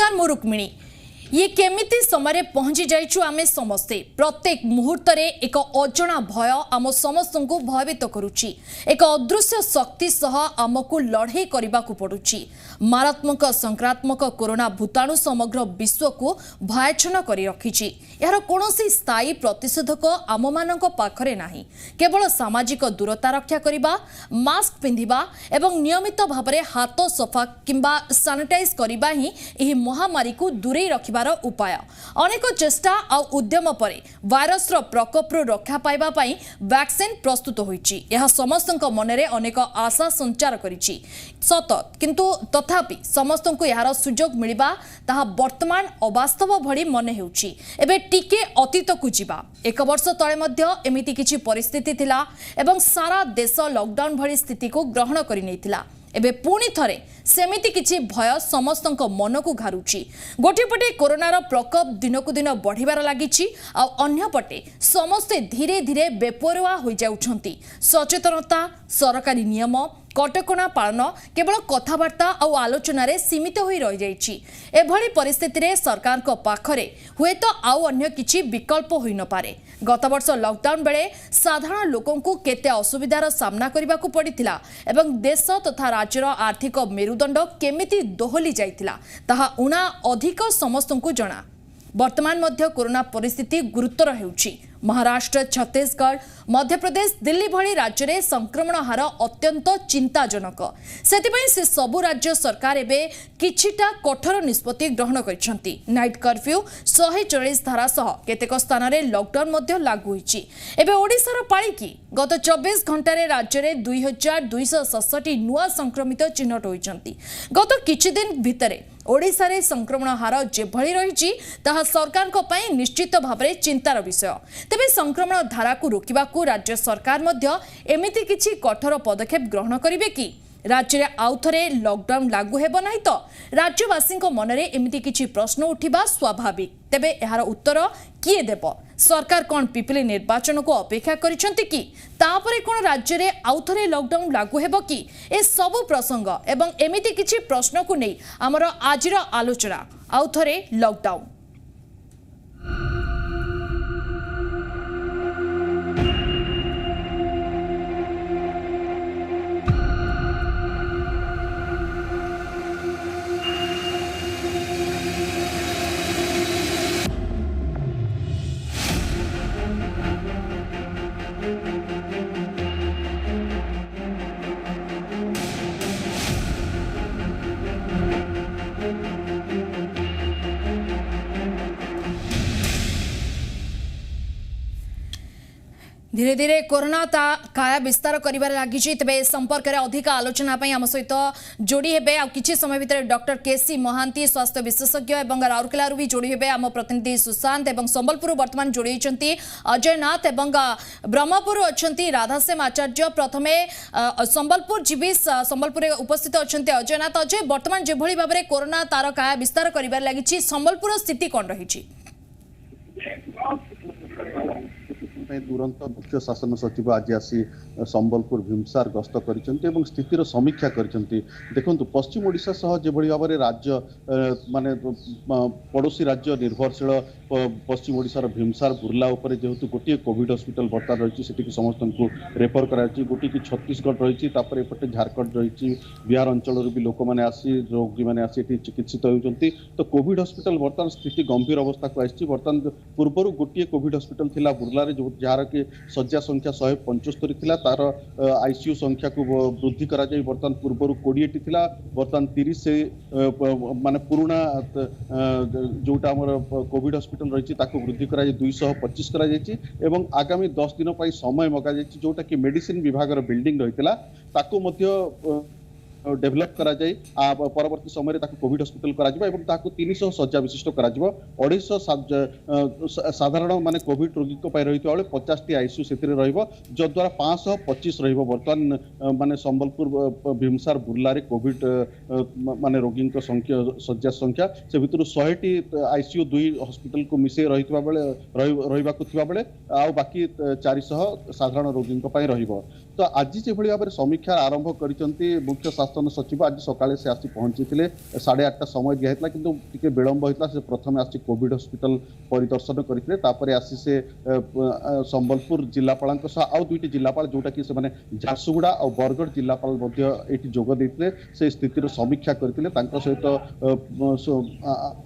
नमस्कार मु रुक्मिणी ये केमिति समय पहुंची जाइछु आमे समस्ते प्रत्येक मुहूर्त रे एक अजना भय आम समस्त को भयभीत करुछि एक अदृश्य शक्ति सह आमको लड़े करने को पड़ुछि मारात्मक संक्रात्मक कोरोना भूताणु समग्र विश्व को भयाच्छन्न करी रखिछि यार कोनोसी स्थायी प्रतिषेधक आम मानक पाखरे नाही केवल सामाजिक दूरता रक्षा करिबा मास्क पिंधिबा एवं नियमित भाबरे हाथ सफा किंबा सैनिटाइज करिबा ही एही महामारी को दूरे रखिबार उपाय अनेक चेष्टा आ उद्यम परे वायरस रो प्रकोप रक्षा पाइबा पई वैक्सीन प्रस्तुत होईछि यह समस्तक मनरे अनेक आशा संचार करिछि सत किंतु तथापि समस्तक यार सुजोग मिलिबा ताहा वर्तमान अवास्तव भଳି मने हेउछि एबे टिके अतीत को जिबा एक वर्ष तळे मध्य एमिति किछि परिस्थिति थिला एवं सारा देश लॉकडाउन भଳି स्थिति को ग्रहण करि नैथिला एबे पुणी थरे सेमिति किछि भय समस्तक मन को घारुछि गोटे पटे कोरोनार प्रकोप दिन को दिन बढ़िबार लागिछि आ अन्य पटे समस्ते धीरे धीरे बेपरवा होई जाउछंती सचेतनता सरकारी नियम कटकणा पालन केवल कथबार्ता और आलोचन सीमित हो रही जाइछि एभली परिस्थिति रे सरकार को पाखरे हुए तो आउ अन्य किछि विकल्प होई न पारे गत वर्ष लॉकडाउन बेले साधारण लोकों को केते असुविधार सामना करबा को पड़िथिला एवं देश तथा राज्यर आर्थिक मेरुदंड केमिति दोहली जाइथिला ताहा उणा अधिक समस्त को जना वर्तमान मध्य कोरोना परिस्थिति गुरुतर हेउछि महाराष्ट्र छत्तीसगढ़ मध्य प्रदेश दिल्ली भली राज्य में संक्रमण हार अत्यंत चिंताजनक से सबु राज्य सरकार एबे किछिटा कठोर निष्पत्ति ग्रहण करिसेंती नाइट कर्फ्यू 144 धारा सह केतेक स्थान रे लॉकडाउन मध्य लागू होईछि एबे ओडिसार पाळी की गत 24 घंटा रे राज्य रे 2267 नुआ संक्रमित चिन्हट होईचंती गत किछि दिन भितरे ओडिसा रे संक्रमण हार जेभली रहिछि ताहा सरकार को पई निश्चित भाबरे चिंतार विषय तेबे संक्रमण धारा को रोकिबा को राज्य सरकार मध्य एमिति किछि कठोर पदक्षेप ग्रहण करिवे कि राज्य में आउ थे लॉकडाउन लागू हेब नाही तो राज्यवासी मनरे एमिति किछि प्रश्न उठिबा स्वाभाविक तेबे यार उत्तर किए देब सरकार कौन पिपिली निर्वाचन को अपेक्षा करिसेंती कि तापरे कोन राज्य में आउ थे लॉकडाउन लागू हेब कि ए सबु प्रसंग एवं एमिति किछि प्रश्न को नहीं आमर आजिर आलोचना आउ थे लॉकडाउन धीरे धीरे कोरोना काया विस्तार करिबार लागिछि तबे संपर्क रे अधिक आलोचना पई हम सहित जोड़ी हेबे आ किछि समय भितर डॉक्टर केसी महांती स्वास्थ्य विशेषज्ञ एवं राउरकेला भी जोड़ी हेबे आम प्रतिनिधि सुशांत एवं संबलपुर वर्तमान जोड़ी होइचंती अजय नाथ एवं ब्रह्मपुर अछंती राधासेम आचार्य प्रथमे संबलपुर जीबी संबलपुर उपस्थित अछंती अजय नाथ अजय वर्तमान जेभली भाबरे कोरोना तार काया विस्तार करिबार लागिछि संबलपुर स्थिति कोन रहिछि तुरंत मुख्य शासन सचिव आज आसी संबलपुर भीमसार गस्त कर स्थितिर समीक्षा कर देखु पश्चिम ओडिशा सह जो भाव में राज्य माने पड़ोसी राज्य निर्भरशील पश्चिम ओडिशार भीमसार बुर्ला उपर जेहेतु गोटे कोविड हॉस्पिटल बर्तमान रही है समस्त को रेफर कराई गोटे कि छत्तीसगढ़ रही एपटे झारखंड रही बिहार अंचल भी लोक मैंने आसी रोगी मैंने आसी चिकित्सित होती तो कोविड हॉस्पिटल बर्तमान स्थिति गंभीर अवस्था को आई बर्तमान पूर्व गोटे कोविड हॉस्पिटल थिला बुर्ला जो जार कि शଯ୍ୟା संख्या 175 थिला तार आईसीयू संख्या को वृद्धि करा जाय बर्तमान पूर्व 20 टी थिला बर्तमान 30 से माने पुराना जोटा हमर कोविड हॉस्पिटल रही ताको वृद्धि करा जाय 225 करा जाय एवं आगामी 10 दिन पई समय मगा जाय जोटा कि मेडिसिन विभाग रो बिल्डिंग रहितला ताको मध्य डेभलप करा जाय परवर्ती समय कोविड हॉस्पिटल करा जिबा एवं ताको 300 शଯ୍या विशिष्ट करा जिबो 250 साधारण माने कोविड रोगी को पाई रहितो 50 टी आईसीयू सेतिरे रहइबो जो द्वारा 525 रहइबो वर्तमान माने संबलपुर भीमसार बुर्ला रे कोविड माने रोगी को संख्या शଯ୍या संख्या से भितर 100 टी आईसीयू 2 हॉस्पिटल को मिसे रहितबा बेले रहिबा को थिबा बेले आ बाकी 400 साधारण रोगी को पाई रहिबो तो आज जो भाव में समीक्षा आरंभ कर मुख्य शासन सचिव आज सकाळे से आसी पहुंची 8:30 समय दिया कि विलंब होता से प्रथम आसी कोविड हॉस्पिटल परिदर्शन करते आसी से संबलपुर जिलापाल आउ दुईटी जिलापाल जोटा कि से झारसुगुड़ा और बरगढ़ जिलापाल जोग देते से स्थितिर समीक्षा करते सहित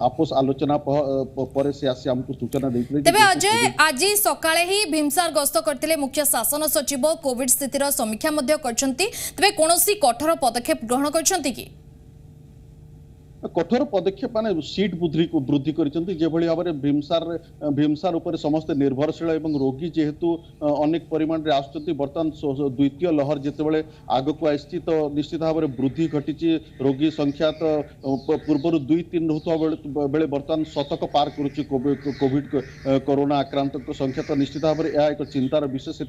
आपस आलोचना पर से आसी हमको सूचना देते। तेबे अजय आज सकाळे ही भीमसार गस्त करते मुख्य शासन सचिव कोविड स्थितिर समीक्षा मध्य करछंती तेबे कोनोसी कठोर पदक्षेप ग्रहण करछंती कि कठोर पदक्षेप माने सीट वृद्धि भाव में भीमसार उपर समस्त निर्भरशील एवं रोगी जेहेतु अनेक परिमाण रे आसुचंती बर्तमान द्वितीय लहर जितेबाला आग को आसी तो निश्चित भाव में वृद्धि घटी रोगी संख्या तो पूर्व 2-3 होता बेले बर्तमान शतक पार करुच्ची कोविड कोरोना आक्रांत संख्या तो निश्चित भाव में एक चिंतार विषय से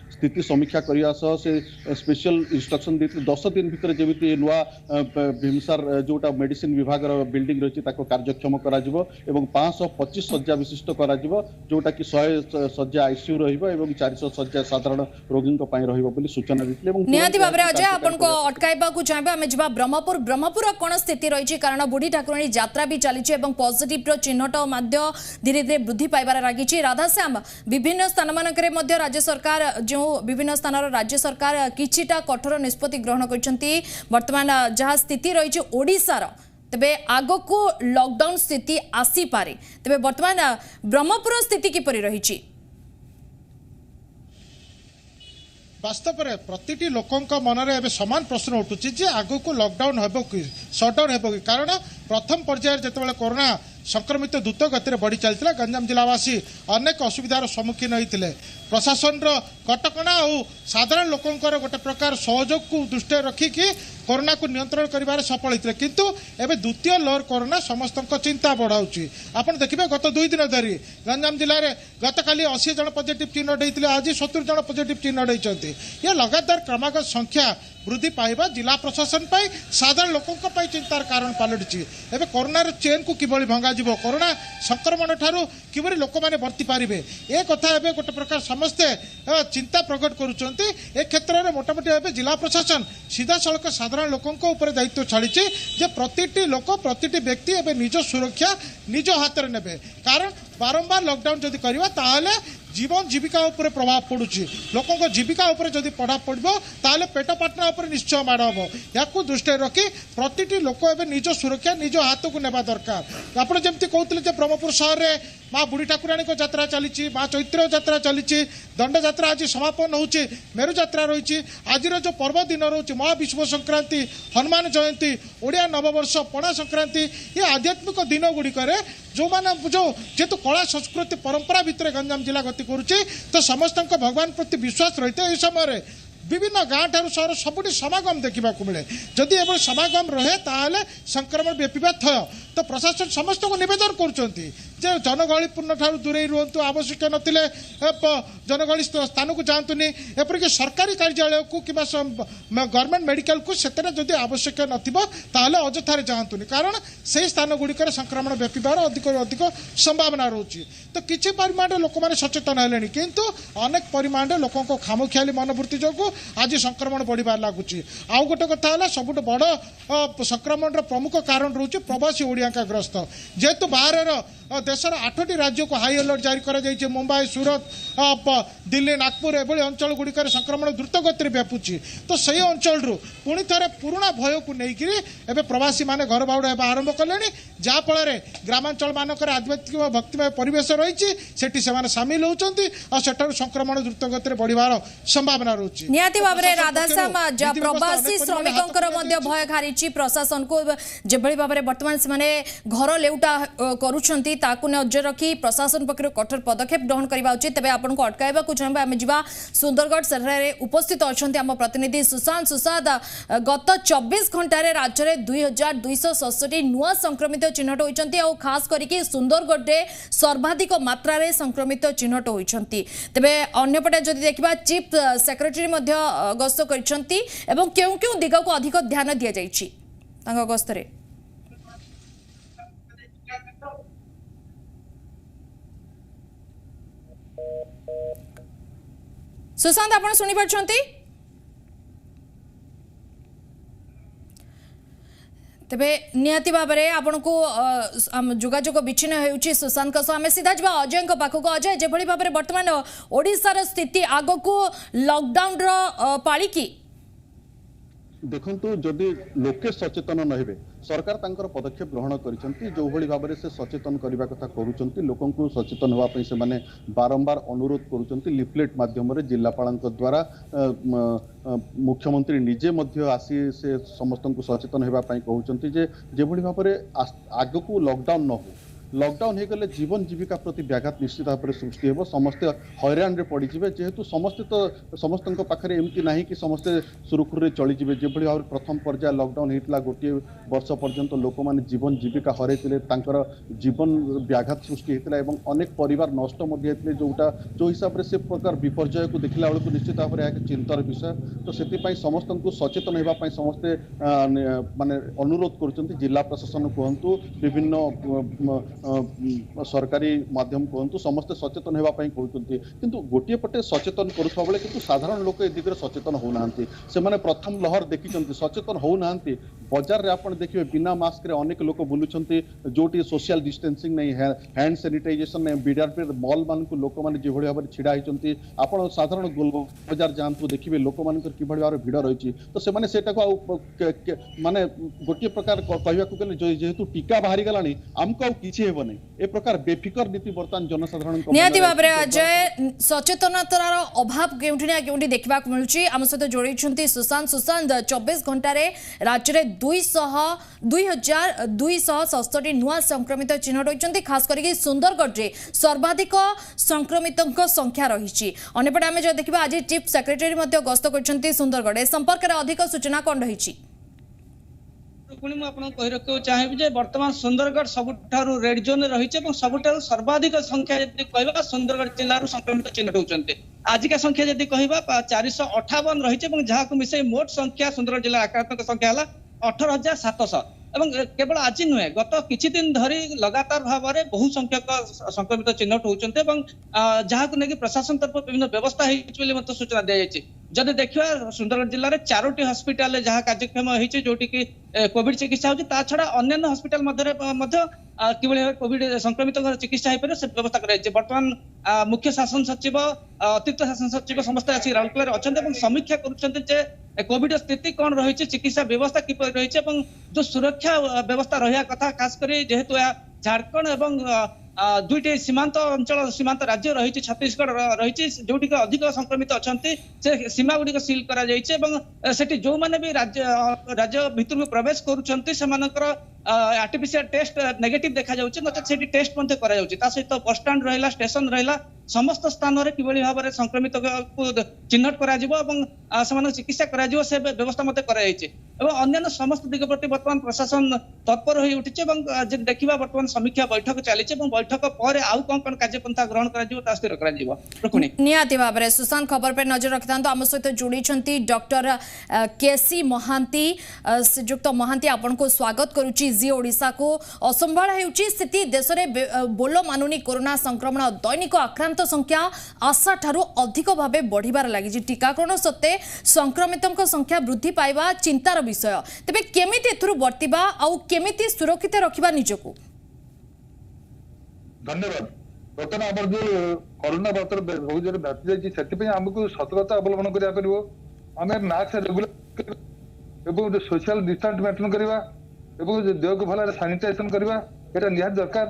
स्थिति समीक्षा करने से स्पेशल इंस्ट्रक्शन देते 10 दिन भितर जमी नुआ भीमसार जोटा मेडिसिन विभाग बिल्डिंग रही कार्यक्षम कर 525 शज्या विशिष्ट कर जोटा कि 100 शज्या आईसीयू रही 400 शज्या साधारण रोगी सूचना देते निहाती भाव में अजय आपन को अटकाइबा को चाहबे आमे जिबा ब्रह्मपुर कोन स्थिति रही कारण बुढ़ी ठाकुराणी यात्रा भी चली पॉजिटिव रो चिन्हट मध्य धीरे धीरे वृद्धि पाइबार लागी राधाश्याम विभिन्न स्थान मानकरे मध्य राज्य सरकार जो विभिन्न स्थान राज्य सरकार किछिटा कठोर निष्पत्ति ग्रहण करछंती वर्तमान जहाँ स्थिति रही ओडिशार तेबे आगो को लॉकडाउन स्थिति आसी पारे तेबे वर्तमान ब्रह्मपुर स्थिति किपरि रही वास्तव में प्रतिटी लोकों मन में समान प्रश्न उठुची जे आगो को लॉकडाउन हेबो कि शटडाउन हेबो कि कारण प्रथम पर्यायर जेतेबेले कोरोना संक्रमित द्रुत गति बढ़ी चलता गंजाम जिलावासी अनेक असुविधार सम्मुखीन होते प्रशासन कटकणा और साधारण लोकंर गोटे प्रकार सहयोग को दृष्टि रखिकी कोरोना को नियंत्रण कर सफल होते किंतु एवं द्वितीय लहर कोरोना समस्त चिंता बढ़ाऊँगी आपड़ देखिए गत 2 दिन धरी गंजाम जिले में गत काली 80 जन पॉजिटिव चिन्हट होते आज 70 जन पॉजिटिव चिन्हट होती ये लगातार क्रमागत संख्या वृद्धि पाइबा जिला प्रशासन पाई साधारण लोकों चिंतार कारण पलटि एवं कोरोना चेन को किभली भंगा जीवो कोरोना संक्रमण ठारू किभली लोक मैंने वर्ती पारे ए कथा एवं गोटे प्रकार समस्ते चिंता प्रकट करुँच ए क्षेत्र में मोटामोटी भाव जिला प्रशासन सीधा सड़क साधारण लोकों ऊपर दायित्व छाड़ी जे प्रतिटी लोक प्रतिटी व्यक्ति एवं निज सुरक्षा निज हाथ में नेबे कारण बारंबार लॉकडाउन जदि करवा ताहले जीवन जीविका उपर प्रभाव पड़ुची लोकों को जीविका उपर जदि प्रभाव पड़ो ताहले पेट पाटना उपर निश्चय माड़ हम या दृष्टि रखी प्रतिटी लोक एवं निज सुरक्षा निज हाथ को नेबा दरकार आप जमी कहते ब्रह्मपुर सहर में माँ बुढ़ी ठाकुराणी को यात्रा चली माँ चैत्र यात्रा चली दंड यात्रा आज समापन हो मेरु यात्रा रही आज जो पर्व दिन रोचे महाविश्व संक्रांति हनुमान जयंती ओडिया नववर्ष पणा संक्रांति ये आध्यात्मिक दिन गुड़िक जो मैंने जो जेहेतु कला संस्कृति परंपरा भितर गंजाम जिला गति करुच्ची तो समस्त भगवान प्रति विश्वास रही है समय विभिन्न गाँव ठार सहर सबुठी समागम देखा मिले जदि एवं समागम रहे ताहले संक्रमण व्यापीबा थय तो प्रशासन समस्त को निवेदन करुँचे जनगहलीपूर्ण ठार दूरे रुहतु आवश्यक नथिले जनगहली स्थान को जातुनि एपरिक सरकारी कार्यालय को कि गवर्नमेंट मेडिकल को सेतने जदि आवश्यक नथिबो ताहले अजथारे जातुनि कारण से स्थान गुड़िकर संक्रमण व्यापीबार अधिक अधिक संभावना रोची तो किसी परिमाण लोक मैंने सचेतन हेले किंतु अनेक परिमाण लोकों को खामखियाली मनोवृत्ति जो आज संक्रमण बढ़िबार लगुच आउ गोटे कथा सबुठ बड़ संक्रमण प्रमुख कारण रोचे प्रवासी ओडिया ग्रस्त जेहेतु बाहर देशर 8टी राज्य को हाई अलर्ट जारी कर मुंबई सूरत दिल्ली नागपुर एभली अंचल गुड़िक संक्रमण द्रुत गति व्यापुची तो सही अंचल पुणी थे पुराणा भय को लेकिन एवं प्रवासी माने घर बाहुड़ा आरंभ कले जहाँफल ग्रामांचल मानक आध्यात्मिक भक्तिमय परिवेश रही सामिल होती संक्रमण द्रुत गति बढ़िबार संभावना रोचे निहाती भाव में राधाश्याम प्रवासी श्रमिकों भय घारी प्रशासन को जेभली भाव में बर्तमान से घर लेउटा करुछंती ताकू नजर रखी प्रशासन पक्ष कठोर पदक्षेप ग्रहण करने उचित तेज आपको अटकाइबा चाहबे आम जा सुंदरगढ़ सहर उपस्थित अच्छा आम प्रतिनिधि सुशांत गत 24 घंटे राज्य में 2267 नुआ संक्रमित चिन्हट होती खास करके सुंदरगढ़ में सर्वाधिक मात्रा संक्रमित चिन्हट होती तेरे अंपटे जदि देखा चीफ सेक्रेटरी गस्त कर दिग को अधिक ध्यान दि जाइए गस्त रे सुशांत आपण सुनी पारछंती तेबे निहाती भाव में आपन को जोगाजोग विच्छिन्न होउछि सुशांत सह आम सीधा जा अजय पाखक अजय जो भाव में बर्तमान ओडिशार स्थिति आग को लॉकडाउन पाली की देखंतु जदि लोके सचेतन नहिबे सरकार तांकर पदक्षेप ग्रहण करिसंती जो भली भाबरे से सचेतन करबा कथा करूचंती लोकन को सचेतन होवा पई से माने बारंबार अनुरोध करूचंती लिफलेट माध्यम रे जिल्लापालक द्वारा मुख्यमंत्री निजे मध्य आसी से समस्त को सचेतन होवा पई कहउचंती जे भली भाबरे आग को लॉकडाउन न हो लॉकडाउन हो गले जीवन जीविका प्रति व्याघात निश्चित भाव में सृष्टि हो समस्ते हैरान रे पड़ी जिवे जेहेतु समस्ते तो समस्त पाखे एमती ना कि समस्ते सुरुखुरु चलीजे जो भाव में प्रथम पर्याय लॉकडाउन होता गोटे वर्ष पर्यंत लोक मैंने जीवन जीविका हरैते जीवन व्याघात सृष्टि होता है अनेक परिवार नष्ट जोटा जो हिसाब से प्रकार विपर्यय को देखला बेलू निश्चित भाव में एक चिंतार विषय तो से समस्त को सचेतन होगापी समस्ते माने अनुरोध कर जिला प्रशासन कहतु विभिन्न सरकारी माध्यम कहतु समस्ते सचेतन होगापी कहते किंतु गोटे पटे सचेतन करुवा बेले किंतु साधारण लोक ए दिगरे सचेतन होना से प्रथम लहर देखी सचेतन होना बजार आप देखिए बिना मास्क रे अनेक लोक बुलूंट जो सोशल डिस्टेंसिंग नहीं हैंड सैनिटाइजेशन नहीं बीडीआर मॉल मान लोक मैंने जो भाव में छिड़ा होती आप साधारण गोल बजार जातु देखिए लोक मान कि भाव में भिड़ रही तो से माने गोटे प्रकार कहवाक गले जेहेतु टीका बाहरी गलानी आमको आउ किछि हेबो नै ए प्रकार बेफिकर नीति वर्तमान जनसाधारण निहाती भाव में अजय सचेतनतार अभाव केउठी ना केउठी देखबा मिलुची आम सहित जोड़ी सुशांत 24 घंटा रे राज्य में 2267 नुआ संक्रमित चिन्हट होती खास करके सुंदरगढ़ में सर्वाधिक संक्रमित संख्या रही अंपटे आम जो देखा आज चीफ सेक्रेटरी गस्त कर सुंदरगढ़ ए संपर्क में अधिक सूचना कौन रही पुणी मुझे रखा चाहिए बर्तमान सुंदरगढ़ सबुठारु रेड जोन रही सबुठारु सर्वाधिक संख्या जब कह सुंदरगढ़ जिलूर संक्रमित चिन्हट होती आजिका संख्या जब कह 458 रही जहाँ मिसे मोट संख्या सुंदरगढ़ जिला आक्रांत संख्या है 18,700 एवं केवल आज नुहे गत किछि दिन धरी लगातार भाव में बहु संख्यक संक्रमित चिन्हट होती जहाँ को लेकिन प्रशासन तरफ विभिन्न व्यवस्था होती सूचना दी जाए जदि देखा सुंदरगढ़ जिले में 4टी हस्पिटाल जहाँ कार्यक्षम होती जोटि की कोविड चिकित्सा होती ता छड़ा अन्य हस्पिटाल कि कोविड संक्रमित चिकित्सा हो पारे से व्यवस्था कर बर्तमान मुख्य शासन सचिव अतिरिक्त शासन सचिव समस्त आसी राउरकेला अच्छा समीक्षा कर कोविड स्थिति कौन रही चिकित्सा व्यवस्था किपर रही जो सुरक्षा व्यवस्था रहा कथा खासकर जेहेतु झारखंड एवं दुईटी सीमांत अंचल सीमांत राज्य रही छत्तीसगढ़ रही जोटि अधिक संक्रमित अच्छा से सीमा गुड़िक सील कर जो मैंने भी राज्य भितर प्रवेश कर आर्टिफिशियल टेस्ट नेगेटिव देखा जाउछि नचेत सेठी टेस्ट पन्थे करा जाउछि ता सहित बस स्टैंड रहिला स्टेशन रहिला समस्त स्थान रे किबळी भाव रे संक्रमित को चिन्हट करा जिवो एवं समान चिकित्सा करा जिवो से व्यवस्था मते करा जाइछि एवं अन्य समस्त दिग प्रति वर्तमान प्रशासन तत्पर होई उठिछि एवं जे देखिबा वर्तमान समीक्षा बैठक चलिछि एवं बैठक पर आउ कोन कार्यपंथा ग्रहण करा जिवो ता स्थिर करा जिवो रुकुनी निहाती भाव रे सुशांत खबर पे नजर रखितांतो आम सहित जोड़ी छंती डॉक्टर केसी महांती श्रीयुक्त महांती आपन को स्वागत करूछि जी ओडिशा को असंभाळ हेउछि स्थिति देश में बोल मानुनी कोरोना संक्रमण दैनिक आक्रांत संख्या आशा ठारू अधिक भावे बढ़िबार लागि टीकाकरण सत्ते संक्रमितों संख्या वृद्धि पाइबा चिंतार विषय तेबे केमिति एथुरु वर्तिबा आउ केमिति सुरक्षित रखिबा निजको धन्यवाद बर्तमान आम जो कोरोना बहुत जोर व्यापी जाए आमको सतर्कता अवलम्बन करा पड़ो आम mask regular social distance maintain करवा देह को भल सानिटाइजेशन करवा ये निहाती दरकार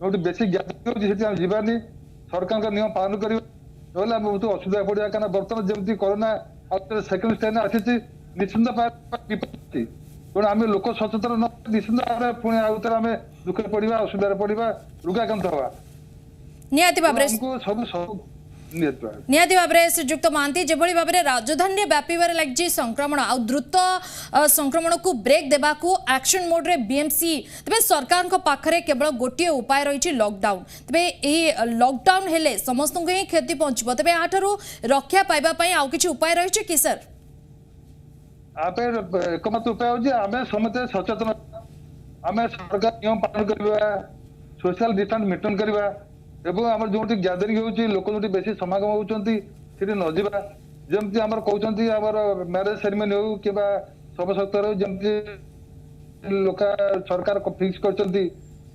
जो बेसी गैदरिंग जीवानी सरकार नियम पालन करवा ना बहुत असुविधा पड़ा क्या बर्तमान जमी कोरोना सेकेंड स्टेज आसी निश्चिंत तेणु आम लोक सचेतन न निश्चिंत भाव में पुणी आउ थे आम दुखे पड़ा असुविधा पड़ा रोगाक्रांत हवा निहाती भाव सब निहाती भाव में श्रीयुक्त महांती जो भाव में राजधानी व्यापार लगी संक्रमण आ द्रुत संक्रमण को ब्रेक देवा एक्शन मोड रे बीएमसी तेज सरकार पाखरे केवल गोटे उपाय रही लॉकडाउन तेज लॉकडाउन हेले समस्त को ही क्षति पहुंचब तेज याठू रक्षा पाइबा आउ किछि उपाय रही कि सर एकमात्र उपाय हूँ आम समस्त सचेतन आम सरकार नियम पालन करवा सोशल डिस्टेंस मेंटेन करवा एवं आम जो गैदरिंग होती लोक जो बेसी समागम होती न जावा जमती आम कहते मैरेज सेरेमनी हो कि शव सत्कार हो जमती लोक सरकार फिक्स करछंती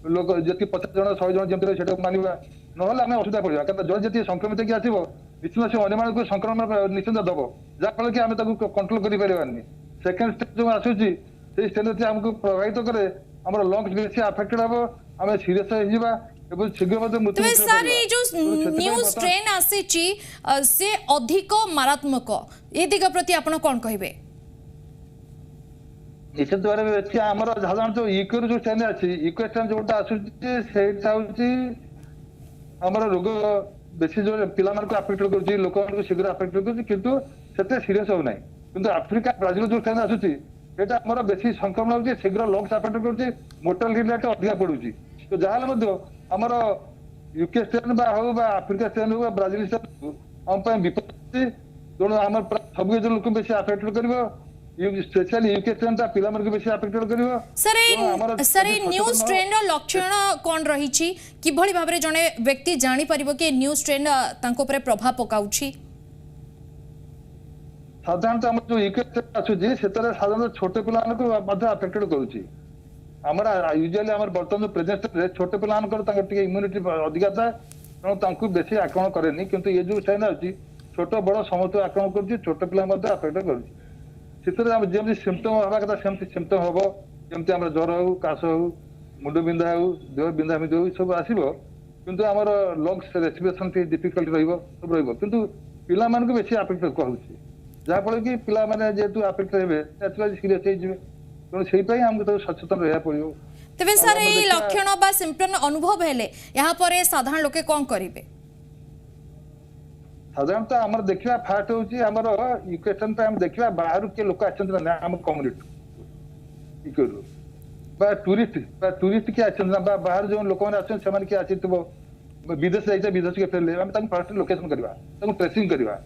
लोक जति 50 जन 100 जन जेमति सेटा मानिबा नहले आमे असुविधा पड़िबा कारण जन जति संक्रमित की आसीबो निश्चित से अन्य मानक संक्रमण निश्चित दबो जा फल कि आमे ताकू कंट्रोल करि परिबानी सेकंड स्टेज जो आसुची से स्टेज हमको प्रभावित करे हमर लंग्स बेसी अफेक्टेड हबो आमे सीरियस हिजिबा एवं शीघ्र मते मृत्यु तबे सर ये जो न्यू स्ट्रेन आसीची से अधिक मारात्मक ए दिग प्रति आपण कोन कहिबे निश्चित द्वारा व्यक्ति आमर साधारण जो इको जो स्ट्रेन अछि इको स्ट्रेन जोटा आसुची सेटा होची हमर रोग बेसी जो पिला मानको अफेक्ट करछि लोक मानको शीघ्र अफेक्ट करछि किंतु सेते सीरियस हो नाही किंतु अफ्रिका ब्राजिल जो स्ट्रेन आसुची एटा हमर बेसी संक्रमण होछि शीघ्र लंग्स अफेक्ट करछि मोर्टालिटी रेट अधिक पडुछि तो जाहाले मध्ये हमर यूके स्ट्रेन बा हो बा अफ्रिका स्ट्रेन हो बा ब्राजिल स्ट्रेन हम पे विपद अछि दोनो हमर सब जो लोक बेसी अफेक्ट करबो स्पेशली यूके स्ट्रेन ता पिला मानको बेसी अफेक्ट करबो सर न्यू स्ट्रेन रो लक्षण कोन रही छी कि भली भाबरे जने व्यक्ति जानि परिबो कि न्यू स्ट्रेन तांको ऊपर प्रभाव पकाउछि साधारणतः हम जो यूके स्ट्रेन आछुजी सेतरे साधारणतः छोटे पिला मानको मध्ये अफेक्टेड करूछि हमरा यूजुअली हमर बर्तन जो प्रेजेंट रे छोटे पिला मानकर तांको टिके इम्यूनिटी अधिका था कारण तांको बेसी आक्रमण करेनी किंतु ये जो स्ट्रेन अछि छोट बड़ समस्त आक्रमण करूछि छोटे पिला मध्ये अफेक्ट करूछि सेतरे हम जेम सिम्पटम हवा कथा सेमति सिम्पटम हबो जेमति हमर ज्वर हो काश हो मुंड बिंधा हो देह बिंधा बिंधा हो सब आसीबो किंतु हमर लंग्स रेस्पिरेशन टी डिफिकल्ट रहइबो सब रहइबो किंतु पिला मानको बेसी अफेक्ट कहूछि जा फल कि पिला माने जेतु अफेक्ट हेबे नेचुरली सीरियस हे जिवे तो सेही पई हमको तो सचेतन रहया पड़ियो तबे सर ए लक्षण बा सिम्पटम अनुभव हेले यहां पर साधारण लोके कोन करिवे साधारणतः हमर देखिबा फास्ट होची हमर इक्वेशन पे हम देखिबा बाहर के लोक आछन ना हम कम्युनिटी इकरो बा टूरिस्ट के आछन ना बाहर जो लोक माने आछन समान के आछितबो विदेश जाइते विदेश के फेरले हम तांको फर्स्ट लोकेशन करबा तांको ट्रेसिंग करबा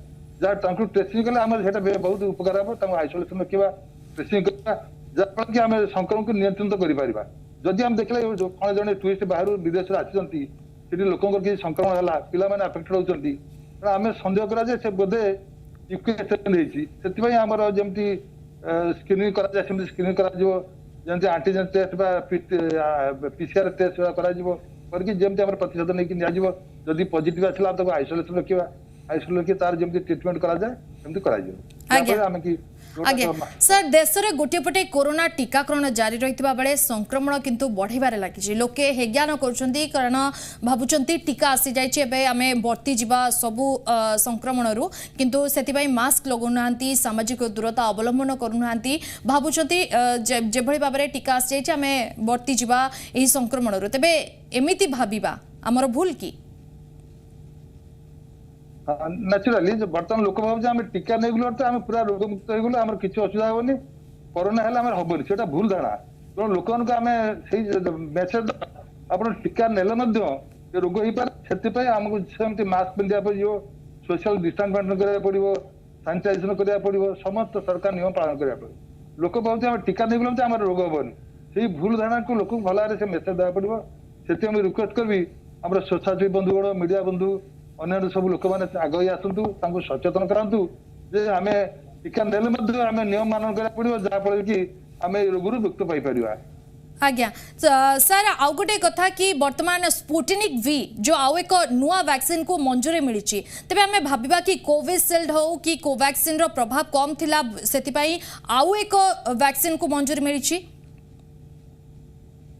जा तांको ट्रेसिंग करले हमर सेटा बहुत उपकार हबो तांको आइसोलेशन रखिबा ट्रेसिंग करबा जा फल कि हम संक्रमण को नियंत्रित करि परिबा जदि हम देखले कोन जने टूरिस्ट बाहर विदेश रे आछिसंती सेठी लोकन के संक्रमण हला पिला माने अफेक्टेड होचंती आमे संदेह करा जे से बोधे यूके स्ट्रेन हेची सेति भाई हमर जेमति स्क्रीनिंग करा जे सेमति स्क्रीनिंग करा जो जेमति एंटीजन टेस्ट बा पीसीआर टेस्ट करा जिवो करके जेमति हमर प्रतिशत नै कि निया जिवो जदि पॉजिटिव आछला त आइसोलेशन रखिबा आइसोलेशन के तार जेमति ट्रीटमेंट करा जाय सेमति करा जिवो आगे हम कि आज्ञा सर देश रे गोटे पटे कोरोना टीकाकरण जारी रहितबा बेले संक्रमण किंतु बढ़िबारे लागिछि लोके हेज्ञान करछन्ती कारण भाबुचन्ती टीका आसी जाइछि एबे आमे बर्ती जिबा सबु संक्रमण रु किंतु सेति भाई मास्क लगुनांती सामाजिक दूरता अवलंबन करूनांती भाबुचन्ती जे भଳି भाबरे टीका आसी जाइछि आमे बर्ती जिबा एही संक्रमण रु तबे एमिति भाबिबा हमर भूल की नेचुराली जो बर्तमान लोक भाव जे टीका नहीं गलो तो पूरा रोग मुक्त हो गलो आम किसी असुविधा हेनी कोरोना है हेनी से भूल धारणा तेणु लोक मेसेज आप टीका नेले रोग हो पारे से आमको सेमती मास्क पिंधा पड़ो सोशल डिस्टेंस मेंटेन करा पड़ो सानिटाइजेशन करा पड़ो समस्त सरकार नियम पालन करा पड़ो लोक भाव टीका नहीं गलो आम रोग हेनी से भूल धारणा को लोक भल भाव से मेसेज देवा पड़ो से रिक्वेस्ट करी आम सोसाइटी बंधुगण मीडिया बंधु अन्य सब लोक मैंने आगे आसतु सचेतन करातु जे आम टीका नेले आम नियम मानन करा पड़ो जहाँफल कि आम रोग मुक्त पाई। आज्ञा सर आउ गोटे कथा कि वर्तमान स्पुटनिक वी जो आउ एक नुआ वैक्सीन को मंजूरी मिली तेरे आम भाविबा कि कोविशील्ड हो कि कोवैक्सीन रो प्रभाव कम थिला सेतिपई आउ एक वैक्सीन को मंजूरी मिली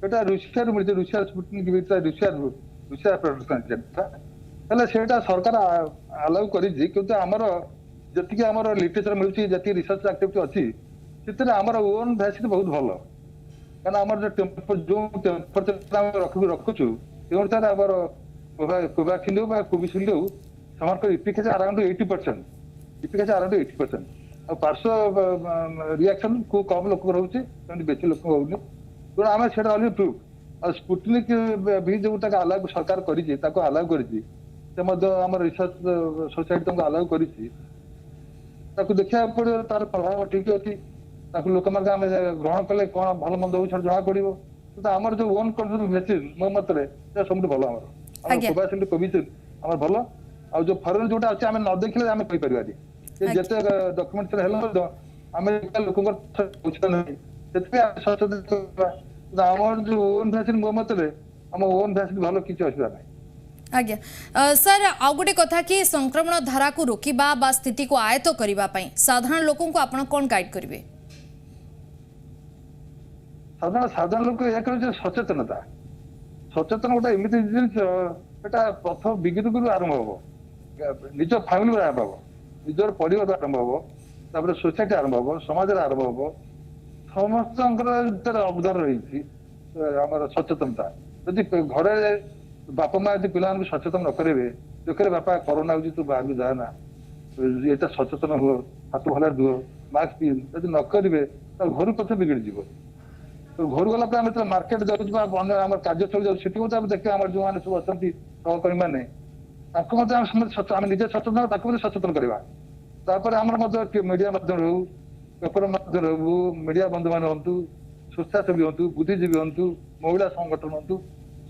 एटा रूसिया रो मिली रूसिया स्पुटनिक वी रूसिया प्रोडक्शन हेले सेटा सरकार अलाउ करिछि किंतु हमर जति हमर लिटरेचर मिलछि जति रिसर्च एक्टिविटी अछि सेतरे हमर ओन वैक्सीन बहुत भलो कारण हमर जो टेम्परेचर हम रखुछु एवं तार हमर कोवैक्सीन हो बा कोविशील्ड हो summer efficacy around 80% efficacy around 80% आ पार्श्व रिएक्शन को कम लोक रहउछि तंदी बेसी लोक होउनि तो आमे सेटा ऑलरेडी प्रूफ आ स्पुटनिक भी जो तक अलाउ सरकार करिछि ताको अलाउ करिछि से मध्य हमर रिसर्च सोसाइटी तुमको अलाउ करिछि ताको देखिया पड़ो तार प्रभाव ठीक अछि ताको लोक मार्ग आमे ग्रहण कले कोन भल मंद हो छ जणा पड़िबो तो हमर जो ओन कंट्रोल वैक्सीन मो मतरे से सबसे भलो हमर कोवैक्सीन कोविशील्ड हमर भलो आ जो फॉरेन जोटा अछि आमे न देखले आमे कहि परिबारी जे जते डॉक्यूमेंट हेलो अमेरिका लोकंकर पूछन ସେଥିପାଇଁ ସଚେତନ କରିବା ଆମର ଯୋଉ ଓନ୍ ଭ୍ୟାକ୍ସିନ ମୋ ମତରେ ଆମ ଓନ୍ ଭ୍ୟାକ୍ସିନ ଭଲ କିଛି ଅସୁବିଧା ନାହିଁ। आज्ञा सर आउ गोटे कथा कि संक्रमण धारा को रोकिबा बा स्थिति को आयत्त करबा पई साधारण लोकों को आपण कोन गाइड करिवे? साधारण लोक या कहे सचेतनता सचेतन गोटे एमती जिनिस एटा प्रथम बिगिन गुरु आरंभ हबो निज फैमिली आरंभ हबो निजर परिवार आरंभ हबो तापर सोसाइटी आरंभ हबो समाज आरंभ हबो समस्त अवदान रही आम सचेतनता यदि घरे बापा माँ यदि पिला सचेतन न करेंगे देखिए बापा कोरोना हो तू बाहर जाना ये सचेतन हुए हाथ भल दुह मास्क पिन यदि न करेंगे तो घर पथ बिगड़ जाव तो घर गला मार्केट जाऊँ कार्यस्थल जाऊँ देखिए आम जो मैंने सब अच्छा सहकर्मी मैंने आम निजे सचेतन सचेतन करवा मीडिया माध्यम हो पेपर माध्यम हो मीडिया बंधु मान हूँ स्वेच्छासेवी हूँ बुद्धिजीवी हूँ महिला संगठन हूँ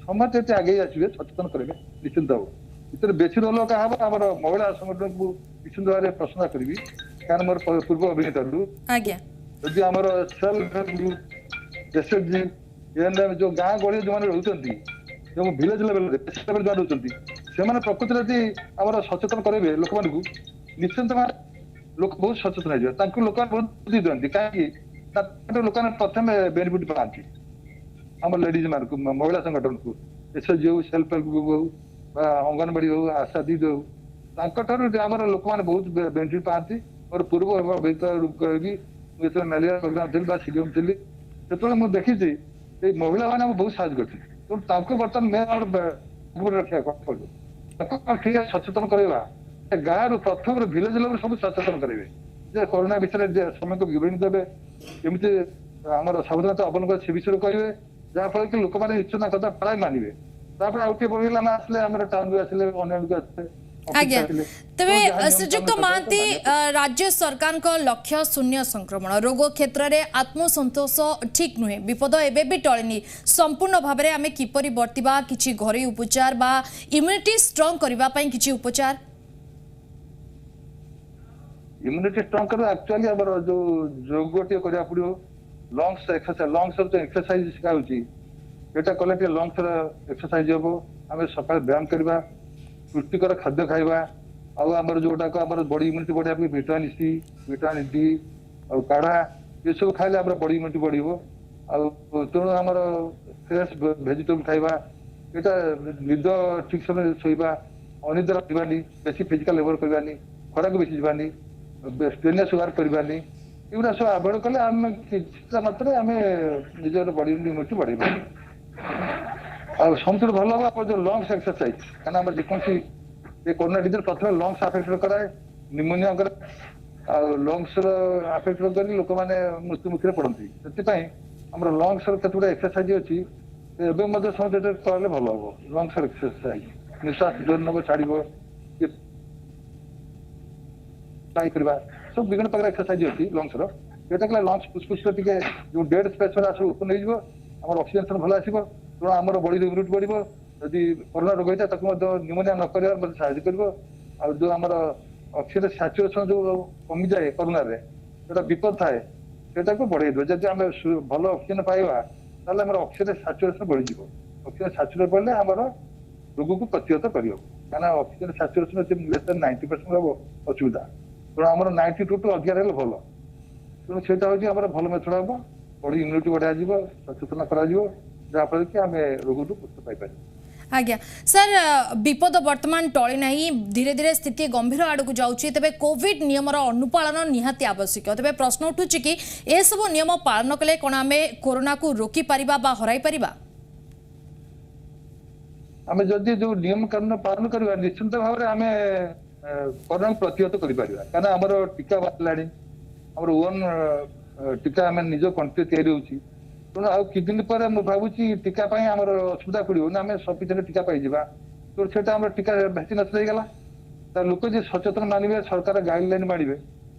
समस्त ये आगे आसवे सचेतन करेंगे निश्चिंत हम इतर बेसी रोल क्या हम आम महिला संगठन को निश्चिंत भाव में प्रशंसा करी कारण मोर पूर्व अभिनेता यदि आम self help group SHG ANM जो गाँ गहली जो रोचे जो विलेज लेवल लेवल जो रोचे से प्रकृति यदि आम सचेतन करेंगे लोक मान निश्चिंत लोक बहुत सचेतन हो लोक बहुत बुद्धि दिखती कहीं लोक प्रथम बेनिफिट पाती आम लेडीज मान को महिला संगठन को एसएचजी हो सेल्फ हेल्प ग्रुप हो अंगनवाड़ी हो आशा दीदी हो आम लोक मैंने बहुत बेनिफिट पाती मोर पूर्व कही मुझे मेलेरिया प्रोग्राम थी सीडीएम थी से मुझे देखी महिला मैंने बहुत साहय कर बर्तमान मेन रखा पड़ो ठीक है सचेतन करवा गाँव प्रथम विलेज लेवल सब सचेतन करेंगे कोरोना विषय समय को विवरणी देवे केमी आम सावधानता अवलंबन से विषय कहे जहाँफल कि लोक मैंने इच्छा कथा प्राय मानवे आउटे बढ़ला आसले आम टाउन आसले आसले आज्ञा तेरे श्रीजुक्त महांती राज्य सरकार को लक्ष्य शून्य संक्रमण रोग क्षेत्र में आत्मसंतोष ठीक नुहे विपद एबे भी टळिनी संपूर्ण भाव में आम किपरि वर्तिबा किछि घरोई उपचार बा इम्यूनिटी स्ट्रांग करबा पई किछि उपचार इम्यूनिटी स्ट्रांग कर एक्चुअली हमर जो योगटी करिया पड़ियो लंग्स एक्सरसाइज लंग्स जो एक्सरसाइज सिखाउची एटा कले के लंग्स एक्सरसाइज होबो हमें सकाळ व्यायाम करबा पुष्टिकर खाद्य खाइबा आउ हमर जोटा को हमर बॉडी इम्यूनिटी बढ़िया विटामिन सी विटामिन डी और काढ़ा ये सब खाइले हमर बॉडी इम्यूनिटी बढ़िबो आउ तेणु हमर फ्रेश वेजिटेबल खाइबा एटा निद ठीक समय सोइबा अनिद्रा होइबानी बेसी फिजिकल लेबर करबानी खराक बेसी जीवानी स्ट्रेनिया सुगार करबानी एगुड़ा सब अवॉइड कले आम किसी मात्रा आम निजर बॉडी इम्यूनिटी बढ़ेबा और सबुठ भल हम आप जो लंग्स एक्सरसाइज कहना जेकोसी ये कोरोना डिजीज प्रथम लंग्स आफेक्ट कराए निमोनिया करे लंग्स आफेक्ट कर लोक मैंने मृत्यु मुखी पड़ती से आम लंग्स केतुटा एक्सरसाइज अच्छी एवं समय कले भल हम लंग्स एक्सरसाइज निश्वास जोर नब छाड़ सब विभिन्न प्रकार एक्सरसाइज अच्छी लंग्स रहा लंग्स फुसफुस जो डेड स्पेस सब ओपन हो ऑक्सीजन भल आसो तेणु आम बॉडी इम्यूनिटी बढ़ो यदि कोरोना रोग होता है निमोनिया न कर साहय कर जो आम ऑक्सीजन सैचुरेशन जो कमी जाए कोरोना जो विपद थाए से बढ़े दे जब आम भल ऑक्सीजन पाइबा ताल ऑक्सीजन सैचुरेशन बढ़ी ऑक्सीजन सैचुरेट बढ़ले आम रोग को प्रतिहत कर ऑक्सीजन सैचुरेशन 90% हम असुविधा तेणु आम 92 टू अधिकार भल तेणु से भल मेथड हम बॉडी इम्यूनिटी बढ़ा सचेतन कर जहाँफल कि आम रोग मुक्त पाई। आज्ञा सर विपद वर्तमान टळी नाही धीरे धीरे स्थिति गंभीर आड़ को जाउची तबे कोविड नियमर अनुपालन निहाती आवश्यक तबे प्रश्न उठुची कि ए सब नियम पालन कले कोन आमे कोरोना को रोकी परिबा बा हराई परिबा आमे जदि जो नियम कानून पालन करबा निश्चित भाव रे आमे कोरोना प्रतिहत करि परिबा कारण हमर टीका बालाडी हमर ओन टीका आमे निज कंट्री तयारी होची तेणु आउ कि दिन पर मुझे भावुची टीका आम असुविधा पड़ो ना आम सफिसीयंट टीका पाइबा तो सेटा आम टीका भैक्सीन होगा लोक जो सचेतन मानवे सरकार गाइडलाइन मानवे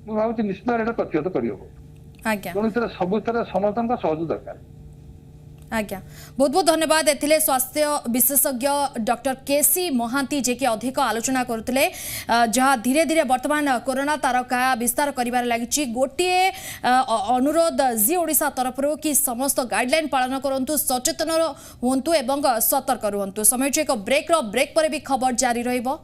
मुझे भावुची निश्चित भाव प्रतिहत कर तेणु सब समस्त सहयोग दरकार। आज्ञा बहुत बहुत धन्यवाद एथिले स्वास्थ्य विशेषज्ञ डॉक्टर केसी महांती जे कि अधिक आलोचना करते जहाँ धीरे धीरे वर्तमान कोरोना तारका विस्तार करिबार लागिछि गोटे अनुरोध जी ओडिशा तरफ कि समस्त गाइडलाइन पालन करंतु सचेतन हुंतु एवं सतर्क रुहंतु समय एक ब्रेक पर भी खबर जारी रहिबो।